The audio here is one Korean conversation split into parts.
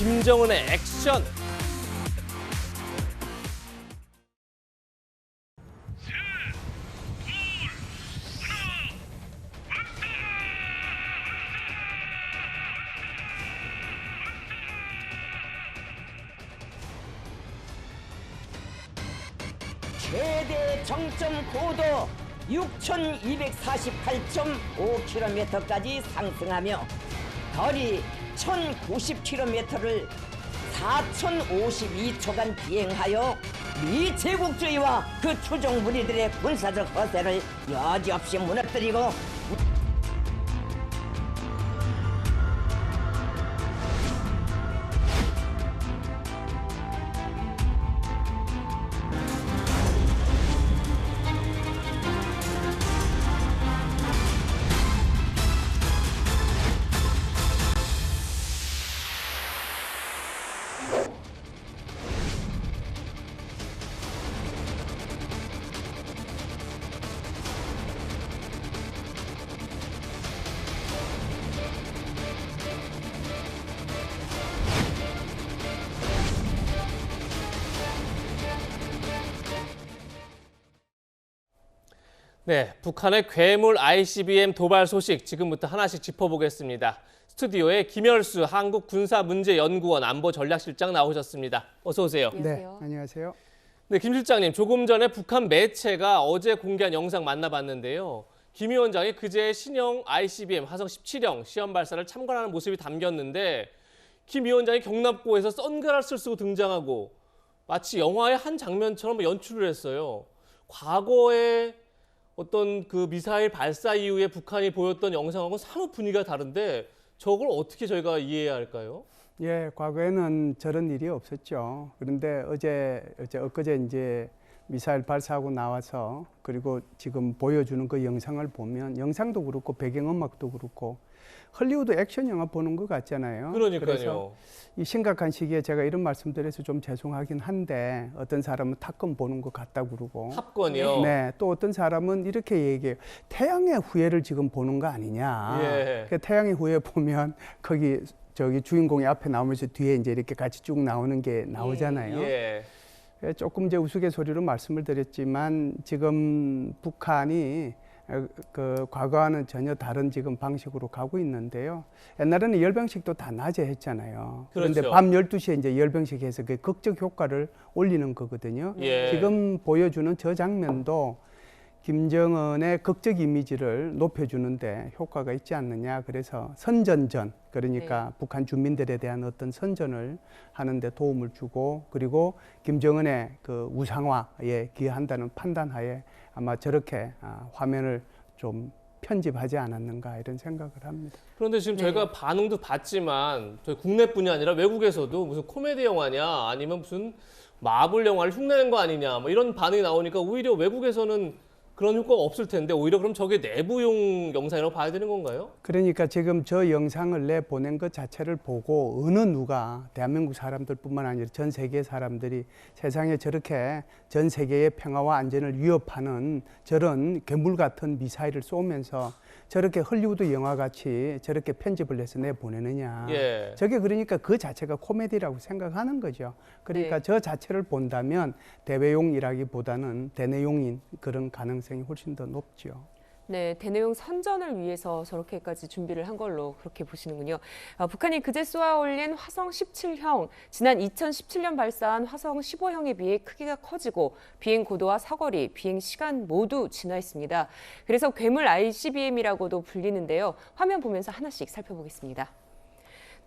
김정은의 액션. 최대 정점 고도 6,248.5km까지 상승하며 거리 1,090km를 4,052초간 비행하여 미 제국주의와 그 추종 무리들의 군사적 허세를 여지없이 무너뜨리고 네, 북한의 괴물 ICBM 도발 소식 지금부터 하나씩 짚어보겠습니다. 스튜디오에 김열수 한국군사문제연구원 안보전략실장 나오셨습니다. 어서 오세요. 네, 안녕하세요. 네, 김 실장님, 조금 전에 북한 매체가 어제 공개한 영상 만나봤는데요. 김 위원장이 그제 신형 ICBM 화성 17형 시험 발사를 참관하는 모습이 담겼는데 김 위원장이 경납고에서 선글라스를 쓰고 등장하고 마치 영화의 한 장면처럼 연출을 했어요. 과거에 어떤 그 미사일 발사 이후에 북한이 보였던 영상하고는 사뭇 분위기가 다른데 저걸 어떻게 저희가 이해해야 할까요? 예, 과거에는 저런 일이 없었죠. 그런데 엊그제 이제 미사일 발사하고 나와서 그리고 지금 보여주는 그 영상을 보면 영상도 그렇고 배경음악도 그렇고 헐리우드 액션 영화 보는 것 같잖아요. 그러니까요. 그래서 이 심각한 시기에 제가 이런 말씀드려서 좀 죄송하긴 한데 어떤 사람은 탑건 보는 것 같다고 그러고 탑건이요? 네, 또 어떤 사람은 이렇게 얘기해요. 태양의 후예를 지금 보는 거 아니냐. 예. 그 태양의 후예 보면 거기 저기 주인공이 앞에 나오면서 뒤에 이제 이렇게 같이 쭉 나오는 게 나오잖아요. 예. 조금 이제 우스갯소리로 말씀을 드렸지만 지금 북한이 그 과거와는 전혀 다른 지금 방식으로 가고 있는데요. 옛날에는 열병식도 다 낮에 했잖아요. 그런데 그렇죠. 밤 12시에 이제 열병식 해서 그 극적 효과를 올리는 거거든요. 예. 지금 보여주는 저 장면도 김정은의 극적 이미지를 높여주는데 효과가 있지 않느냐. 그래서 선전전, 그러니까 북한 주민들에 대한 어떤 선전을 하는데 도움을 주고 그리고 김정은의 그 우상화에 기여한다는 판단하에 아마 저렇게 화면을 좀 편집하지 않았는가 이런 생각을 합니다. 그런데 지금 저희가 반응도 봤지만 저희 국내뿐이 아니라 외국에서도 무슨 코미디 영화냐 아니면 무슨 마블 영화를 흉내낸 거 아니냐 뭐 이런 반응이 나오니까 오히려 외국에서는 그런 효과가 없을 텐데 오히려 그럼 저게 내부용 영상이라고 봐야 되는 건가요? 그러니까 지금 저 영상을 내보낸 것 자체를 보고 어느 누가 대한민국 사람들뿐만 아니라 전 세계 사람들이 세상에 저렇게 전 세계의 평화와 안전을 위협하는 저런 괴물 같은 미사일을 쏘면서 저렇게 헐리우드 영화같이 저렇게 편집을 해서 내보내느냐. 예. 저게 그러니까 그 자체가 코미디라고 생각하는 거죠. 그러니까 저 자체를 본다면 대외용이라기보다는 대내용인 그런 가능성이 훨씬 더 높죠. 네, 대내용 선전을 위해서 저렇게까지 준비를 한 걸로 그렇게 보시는군요. 북한이 그제 쏘아 올린 화성 17형, 지난 2017년 발사한 화성 15형에 비해 크기가 커지고 비행 고도와 사거리, 비행 시간 모두 진화했습니다. 그래서 괴물 ICBM이라고도 불리는데요. 화면 보면서 하나씩 살펴보겠습니다.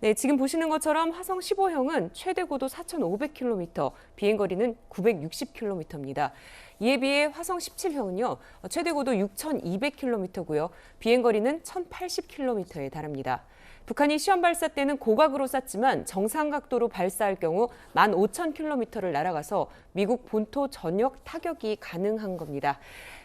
네, 지금 보시는 것처럼 화성 15형은 최대 고도 4,500km, 비행거리는 960km입니다. 이에 비해 화성 17형은요, 최대 고도 6,200km고요, 비행거리는 1,080km에 달합니다. 북한이 시험 발사 때는 고각으로 쐈지만 정상 각도로 발사할 경우 15,000km를 날아가서 미국 본토 전역 타격이 가능한 겁니다.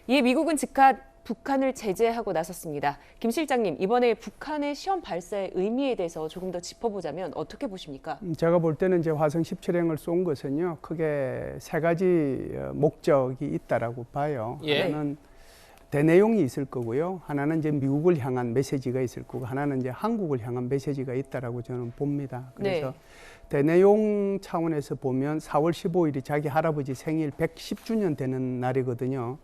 이에 미국은 즉각 북한을 제재하고 나섰습니다. 김 실장님, 이번에 북한의 시험 발사의 의미에 대해서 조금 더 짚어보자면 어떻게 보십니까? 제가 볼 때는 이제 화성 17형을 쏜 것은요, 크게 세 가지 목적이 있다라고 봐요. 예. 하나는 대내용이 있을 거고요. 하나는 이제 미국을 향한 메시지가 있을 거고, 하나는 이제 한국을 향한 메시지가 있다라고 저는 봅니다. 그래서 네. 대내용 차원에서 보면 4월 15일이 자기 할아버지 생일 110주년 되는 날이거든요.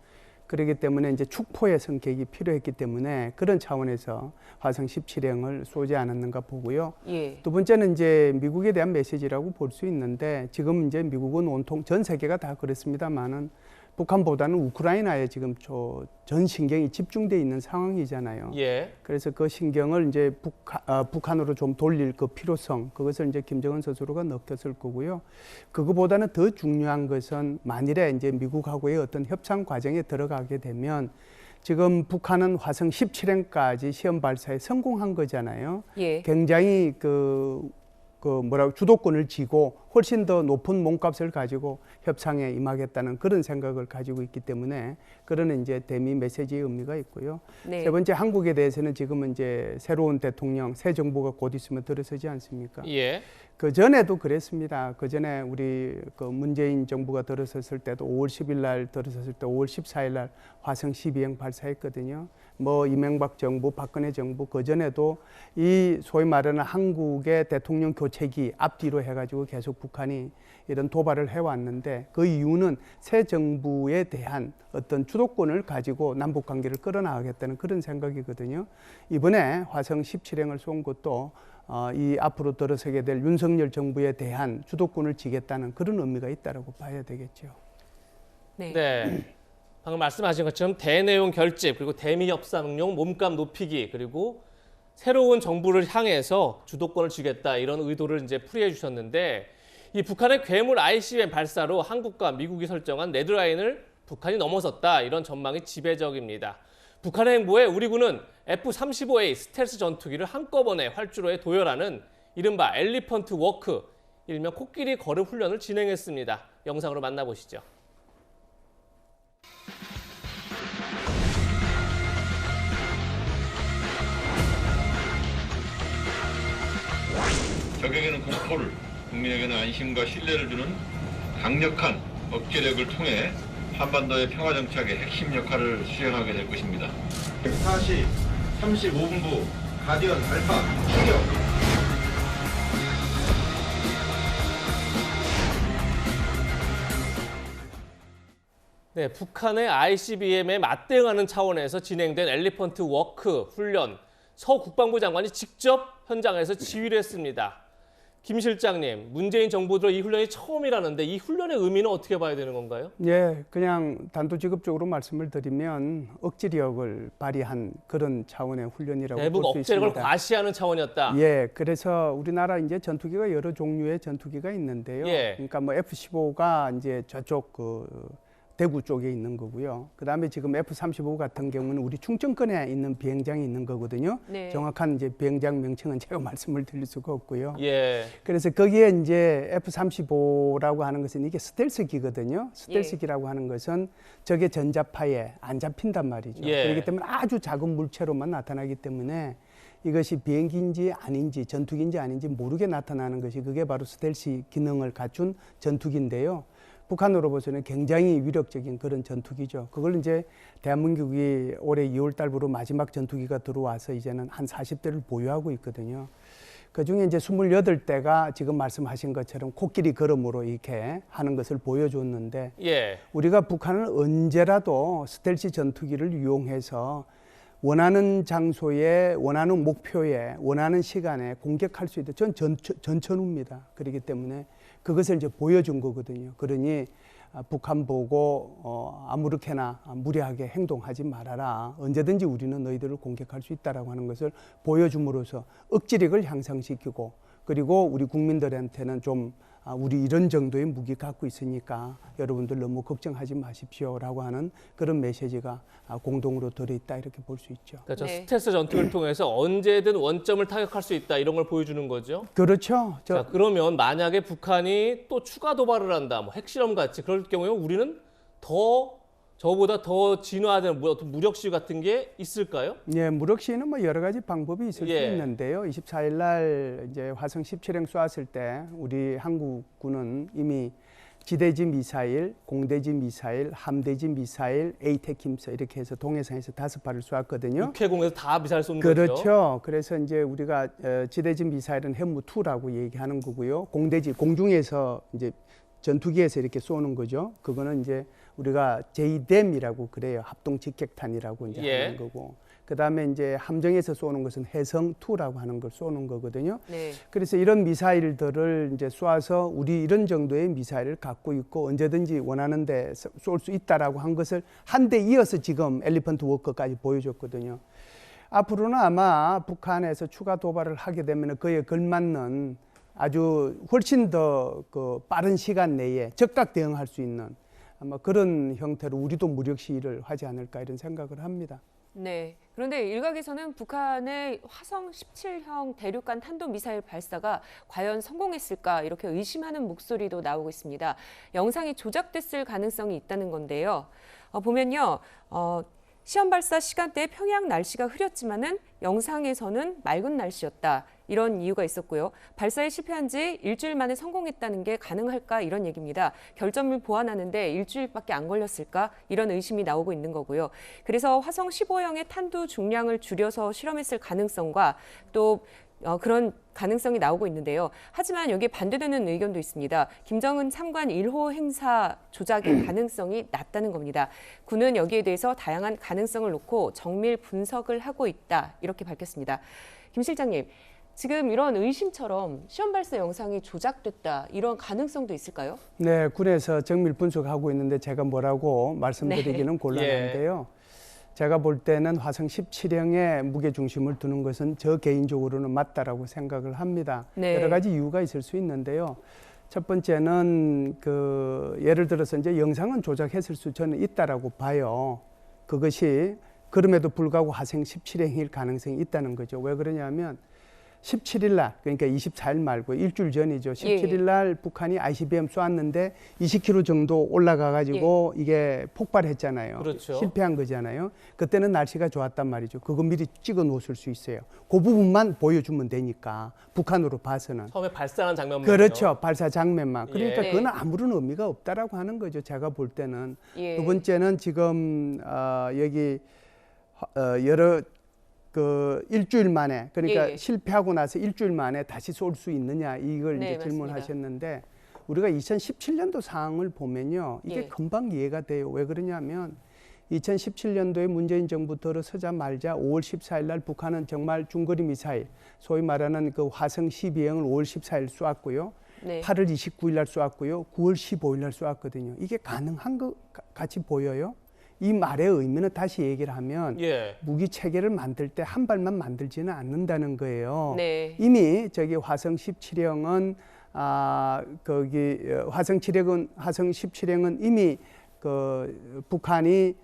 그렇기 때문에 이제 축포의 성격이 필요했기 때문에 그런 차원에서 화성 17형을 쏘지 않았는가 보고요. 예. 두 번째는 이제 미국에 대한 메시지라고 볼 수 있는데, 지금 이제 미국은 온통 전 세계가 다 그렇습니다만은 북한보다는 우크라이나에 지금 전 신경이 집중돼 있는 상황이잖아요. 예. 그래서 그 신경을 이제 북한으로 좀 돌릴 그 필요성, 그것을 이제 김정은 스스로가 느꼈을 거고요. 그거보다는 더 중요한 것은 만일에 이제 미국하고의 어떤 협상 과정에 들어가게 되면, 지금 북한은 화성 17행까지 시험 발사에 성공한 거잖아요. 예. 굉장히 주도권을 쥐고 훨씬 더 높은 몸값을 가지고 협상에 임하겠다는 그런 생각을 가지고 있기 때문에 그런 이제 대미 메시지의 의미가 있고요. 네. 세 번째, 한국에 대해서는 지금은 이제 새로운 대통령, 새 정부가 곧 있으면 들어서지 않습니까? 예. 그 전에도 그랬습니다. 그 전에 우리 그 문재인 정부가 들어섰을 때도 5월 10일 날 들어섰을 때 5월 14일 날 화성 12형 발사했거든요. 뭐 이명박 정부, 박근혜 정부 그 전에도 이 소위 말하는 한국의 대통령 교체기 앞뒤로 해가지고 계속 북한이 이런 도발을 해왔는데, 그 이유는 새 정부에 대한 어떤 주도권을 가지고 남북 관계를 끌어나가겠다는 그런 생각이거든요. 이번에 화성 17형을 쏜 것도 이 앞으로 들어서게 될 윤석열 정부에 대한 주도권을 쥐겠다는 그런 의미가 있다고 봐야 되겠죠. 네. 네. 방금 말씀하신 것처럼 대내용 결집, 그리고 대미 협상용 몸값 높이기, 그리고 새로운 정부를 향해서 주도권을 쥐겠다, 이런 의도를 이제 풀이해 주셨는데, 이 북한의 괴물 ICBM 발사로 한국과 미국이 설정한 레드라인을 북한이 넘어섰다, 이런 전망이 지배적입니다. 북한의 행보에 우리 군은 F-35A 스텔스 전투기를 한꺼번에 활주로에 도열하는 이른바 엘리펀트 워크, 일명 코끼리 걸음 훈련을 진행했습니다. 영상으로 만나보시죠. 적에게는 공포를, 국민에게는 안심과 신뢰를 주는 강력한 억제력을 통해 한반도의 평화 정착의 핵심 역할을 수행하게 될 것입니다. 4시 35분부 가디언 알파 출격! 네, 북한의 ICBM에 맞대응하는 차원에서 진행된 엘리펀트 워크 훈련, 서 국방부 장관이 직접 현장에서 지휘를 했습니다. 김 실장님, 문재인 정부 들어 이 훈련이 처음이라는데 이 훈련의 의미는 어떻게 봐야 되는 건가요? 예, 그냥 단도직입적으로 말씀을 드리면 억지력을 발휘한 그런 차원의 훈련이라고 대북 볼 수 억제력을 있습니다. 과시하는 차원이었다. 예, 그래서 우리나라 이제 전투기가 여러 종류의 전투기가 있는데요. 예. 그러니까 뭐 F-15가 이제 저쪽 대구 쪽에 있는 거고요. 그다음에 지금 F-35 같은 경우는 우리 충청권에 있는 비행장이 있는 거거든요. 네. 정확한 이제 비행장 명칭은 제가 말씀을 드릴 수가 없고요. 예. 그래서 거기에 이제 F-35라고 하는 것은 이게 스텔스기거든요. 스텔스기라고 하는 것은 적의 전자파에 안 잡힌단 말이죠. 예. 그렇기 때문에 아주 작은 물체로만 나타나기 때문에 이것이 비행기인지 아닌지 전투기인지 아닌지 모르게 나타나는 것이, 그게 바로 스텔스 기능을 갖춘 전투기인데요. 북한으로 봐서는 굉장히 위력적인 그런 전투기죠. 그걸 이제 대한민국이 올해 2월 달부로 마지막 전투기가 들어와서 이제는 한 40대를 보유하고 있거든요. 그중에 이제 28대가 지금 말씀하신 것처럼 코끼리 걸음으로 이렇게 하는 것을 보여줬는데, 예. 우리가 북한을 언제라도 스텔스 전투기를 이용해서 원하는 장소에, 원하는 목표에, 원하는 시간에 공격할 수 있다. 전 전천후입니다. 그렇기 때문에 그것을 이제 보여준 거거든요. 그러니 북한 보고 아무렇게나 무례하게 행동하지 말아라. 언제든지 우리는 너희들을 공격할 수 있다라고 하는 것을 보여줌으로써 억지력을 향상시키고, 그리고 우리 국민들한테는 좀 우리 이런 정도의 무기 갖고 있으니까 여러분들 너무 걱정하지 마십시오라고 하는 그런 메시지가 공동으로 들어있다, 이렇게 볼 수 있죠. 그러니까 네. 스텔스 전투기를 통해서 언제든 원점을 타격할 수 있다, 이런 걸 보여주는 거죠. 그렇죠. 자, 그러면 만약에 북한이 또 추가 도발을 한다, 뭐 핵실험 같이, 그럴 경우에 우리는 저보다 더 진화된 어떤 무력 시위 같은 게 있을까요? 예, 무력 시위는 뭐 여러 가지 방법이 있을 예. 수 있는데요. 24일 날 이제 화성 17형 쏘았을 때 우리 한국군은 이미 지대지 미사일, 공대지 미사일, 함대지 미사일, 에이테킴스 이렇게 해서 동해상에서 5발을 쏘았거든요. 육해공에서 다 미사일 쏜 거죠. 그렇죠. 그래서 이제 우리가 지대지 미사일은 해무2라고 얘기하는 거고요. 공대지 공중에서 이제 전투기에서 이렇게 쏘는 거죠. 그거는 이제 우리가 제이뎀이라고 그래요. 합동 직격탄이라고 이제 예. 하는 거고. 그다음에 이제 함정에서 쏘는 것은 해성2라고 하는 걸 쏘는 거거든요. 네. 그래서 이런 미사일들을 이제 쏘아서 우리 이런 정도의 미사일을 갖고 있고 언제든지 원하는데 쏠 수 있다라고 한 것을 한 대 이어서 지금 엘리펀트 워커까지 보여줬거든요. 앞으로는 아마 북한에서 추가 도발을 하게 되면 그에 걸맞는 아주 훨씬 더 그 빠른 시간 내에 즉각 대응할 수 있는 아마 그런 형태로 우리도 무력 시위를 하지 않을까 이런 생각을 합니다. 네. 그런데 일각에서는 북한의 화성 17형 대륙간 탄도미사일 발사가 과연 성공했을까 이렇게 의심하는 목소리도 나오고 있습니다. 영상이 조작됐을 가능성이 있다는 건데요. 보면요. 시험 발사 시간대에 평양 날씨가 흐렸지만은 영상에서는 맑은 날씨였다. 이런 이유가 있었고요. 발사에 실패한 지 일주일 만에 성공했다는 게 가능할까 이런 얘기입니다. 결점을 보완하는데 일주일밖에 안 걸렸을까 이런 의심이 나오고 있는 거고요. 그래서 화성 15형의 탄두 중량을 줄여서 실험했을 가능성과 또 그런 가능성이 나오고 있는데요. 하지만 여기에 반대되는 의견도 있습니다. 김정은 참관 1호 행사 조작의 가능성이 낮다는 겁니다. 군은 여기에 대해서 다양한 가능성을 놓고 정밀 분석을 하고 있다. 이렇게 밝혔습니다. 김 실장님, 지금 이런 의심처럼 시험 발사 영상이 조작됐다. 이런 가능성도 있을까요? 네, 군에서 정밀 분석하고 있는데 제가 뭐라고 말씀드리기는 네. 곤란한데요. 제가 볼 때는 화성 17형에 무게 중심을 두는 것은 저 개인적으로는 맞다라고 생각을 합니다. 네. 여러 가지 이유가 있을 수 있는데요. 첫 번째는 예를 들어서 이제 영상은 조작했을 수 저는 있다라고 봐요. 그것이 그럼에도 불구하고 화성 17형일 가능성이 있다는 거죠. 왜 그러냐면 17일 날, 그러니까 24일 말고 일주일 전이죠. 17일 날 북한이 ICBM 쏘았는데 20km 정도 올라가가지고 이게 폭발했잖아요. 그렇죠. 실패한 거잖아요. 그때는 날씨가 좋았단 말이죠. 그거 미리 찍어 놓으실 수 있어요. 그 부분만 보여주면 되니까 북한으로 봐서는. 처음에 발사하는 장면만. 그렇죠. 발사 장면만. 그러니까 예. 그건 아무런 의미가 없다라고 하는 거죠. 제가 볼 때는. 예. 두 번째는 지금 여기 여러 일주일 만에 그러니까 예. 실패하고 나서 일주일 만에 다시 쏠 수 있느냐 이걸 네, 이제 맞습니다. 질문하셨는데 우리가 2017년도 상황을 보면요 이게 예. 금방 이해가 돼요. 왜 그러냐면 2017년도에 문재인 정부 들어서자마자 5월 14일 날 북한은 정말 중거리 미사일 소위 말하는 그 화성 12형을 5월 14일 쏘았고요. 네. 8월 29일 날 쏘았고요. 9월 15일 날 쏘았거든요. 이게 가능한 것 같이 보여요. 이 말의 의미는 다시 얘기를 하면 예. 무기 체계를 만들 때 한 발만 만들지는 않는다는 거예요. 네. 이미 저기 화성 17형은 화성 17형은 이미 북한이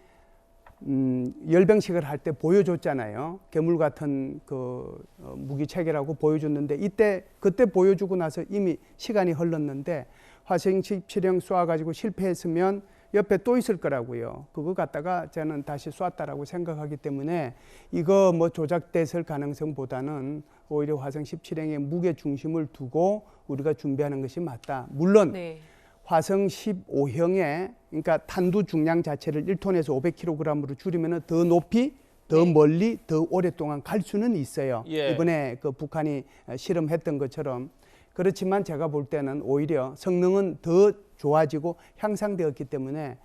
열병식을 할 때 보여줬잖아요. 괴물 같은 무기 체계라고 보여줬는데 그때 보여주고 나서 이미 시간이 흘렀는데 화성 17형 쏘아가지고 실패했으면 옆에 또 있을 거라고요. 그거 갖다가 저는 다시 쐈다라고 생각하기 때문에 이거 뭐 조작됐을 가능성보다는 오히려 화성 17형의 무게 중심을 두고 우리가 준비하는 것이 맞다. 물론 네. 화성 15형의 그러니까 탄두 중량 자체를 1톤에서 500kg으로 줄이면 더 높이, 더 멀리, 더 오랫동안 갈 수는 있어요. 예. 이번에 북한이 실험했던 것처럼. 그렇지만 제가 볼 때는 오히려 성능은 더 좋아지고 향상되었기 때문에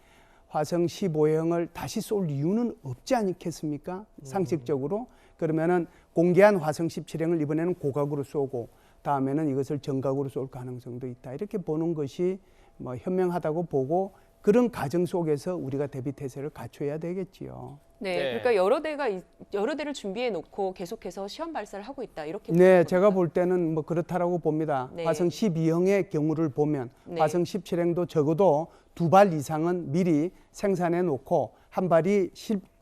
화성 15형을 다시 쏠 이유는 없지 않겠습니까? 상식적으로. 그러면은 공개한 화성 17형을 이번에는 고각으로 쏘고 다음에는 이것을 정각으로 쏠 가능성도 있다. 이렇게 보는 것이 뭐 현명하다고 보고 그런 과정 속에서 우리가 대비 태세를 갖춰야 되겠지요. 네. 네. 그러니까 여러 대를 준비해 놓고 계속해서 시험 발사를 하고 있다. 이렇게 네, 보는 제가 겁니까? 볼 때는 뭐 그렇다라고 봅니다. 네. 화성 12형의 경우를 보면 네. 화성 17형도 적어도 2발 이상은 미리 생산해 놓고 한 발이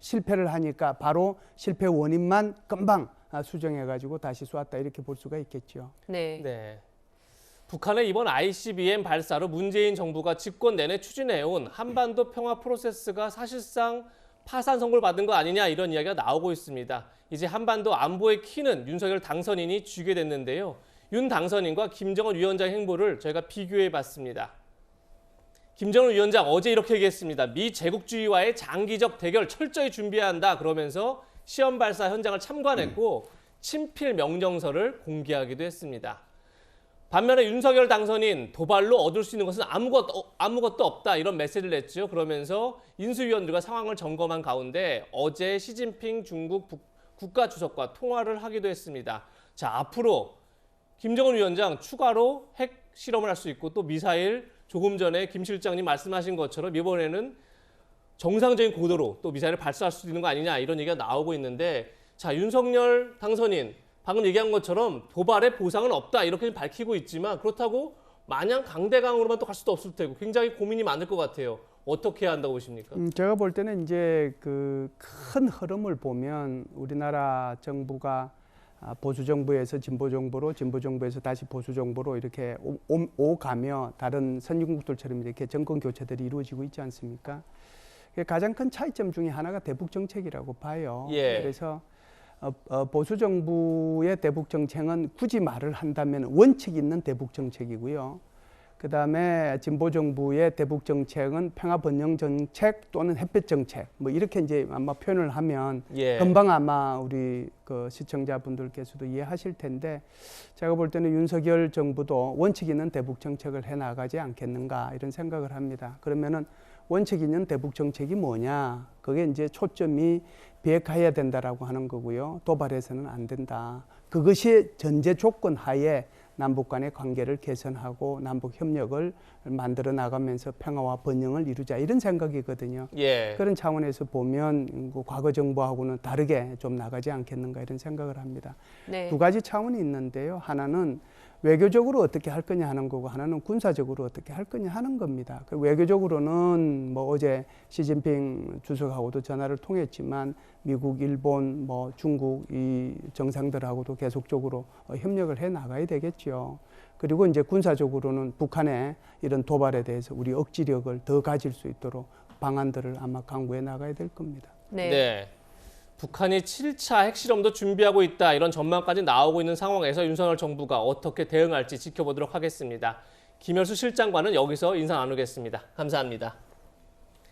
실패를 하니까 바로 실패 원인만 금방 수정해 가지고 다시 쏘았다 이렇게 볼 수가 있겠죠. 네. 네. 북한의 이번 ICBM 발사로 문재인 정부가 집권 내내 추진해온 한반도 평화 프로세스가 사실상 파산 선고를 받은 거 아니냐 이런 이야기가 나오고 있습니다. 이제 한반도 안보의 키는 윤석열 당선인이 쥐게 됐는데요. 윤 당선인과 김정은 위원장 행보를 저희가 비교해 봤습니다. 김정은 위원장 어제 이렇게 얘기했습니다. 미 제국주의와의 장기적 대결 철저히 준비해야 한다. 그러면서 시험 발사 현장을 참관했고 친필 명령서를 공개하기도 했습니다. 반면에 윤석열 당선인 도발로 얻을 수 있는 것은 아무것도 없다 이런 메시지를 냈죠. 그러면서 인수위원들과 상황을 점검한 가운데 어제 시진핑 중국 국가주석과 통화를 하기도 했습니다. 자, 앞으로 김정은 위원장 추가로 핵 실험을 할 수 있고 또 미사일 조금 전에 김 실장님 말씀하신 것처럼 이번에는 정상적인 고도로 또 미사일을 발사할 수도 있는 거 아니냐 이런 얘기가 나오고 있는데 자, 윤석열 당선인 방금 얘기한 것처럼 도발의 보상은 없다 이렇게 밝히고 있지만 그렇다고 마냥 강대강으로만 또 갈 수도 없을 테고 굉장히 고민이 많을 것 같아요. 어떻게 해야 한다고 보십니까? 제가 볼 때는 이제 그 큰 흐름을 보면 우리나라 정부가 보수 정부에서 진보 정부로, 진보 정부에서 다시 보수 정부로 이렇게 오가며 다른 선진국들처럼 이렇게 정권 교체들이 이루어지고 있지 않습니까? 가장 큰 차이점 중에 하나가 대북 정책이라고 봐요. 예. 그래서 보수 정부의 대북 정책은 굳이 말을 한다면 원칙 있는 대북 정책이고요. 그 다음에 진보 정부의 대북 정책은 평화 번영 정책 또는 햇볕 정책 뭐 이렇게 이제 아마 표현을 하면 예. 금방 아마 우리 그 시청자분들께서도 이해하실 텐데 제가 볼 때는 윤석열 정부도 원칙 있는 대북 정책을 해 나가지 않겠는가 이런 생각을 합니다. 그러면은 원칙 있는 대북 정책이 뭐냐? 그게 이제 초점이 비핵화해야 된다라고 하는 거고요. 도발해서는 안 된다. 그것이 전제 조건 하에 남북 간의 관계를 개선하고 남북 협력을 만들어 나가면서 평화와 번영을 이루자 이런 생각이거든요. 예. 그런 차원에서 보면 과거 정부하고는 다르게 좀 나가지 않겠는가 이런 생각을 합니다. 네. 두 가지 차원이 있는데요. 하나는 외교적으로 어떻게 할 거냐 하는 거고 하나는 군사적으로 어떻게 할 거냐 하는 겁니다. 그 외교적으로는 뭐 어제 시진핑 주석하고도 전화를 통했지만 미국, 일본, 뭐 중국 이 정상들하고도 계속적으로 협력을 해 나가야 되겠죠. 그리고 이제 군사적으로는 북한의 이런 도발에 대해서 우리 억지력을 더 가질 수 있도록 방안들을 아마 강구해 나가야 될 겁니다. 네. 네. 북한이 7차 핵실험도 준비하고 있다 이런 전망까지 나오고 있는 상황에서 윤석열 정부가 어떻게 대응할지 지켜보도록 하겠습니다. 김열수 실장과는 여기서 인사 나누겠습니다. 감사합니다.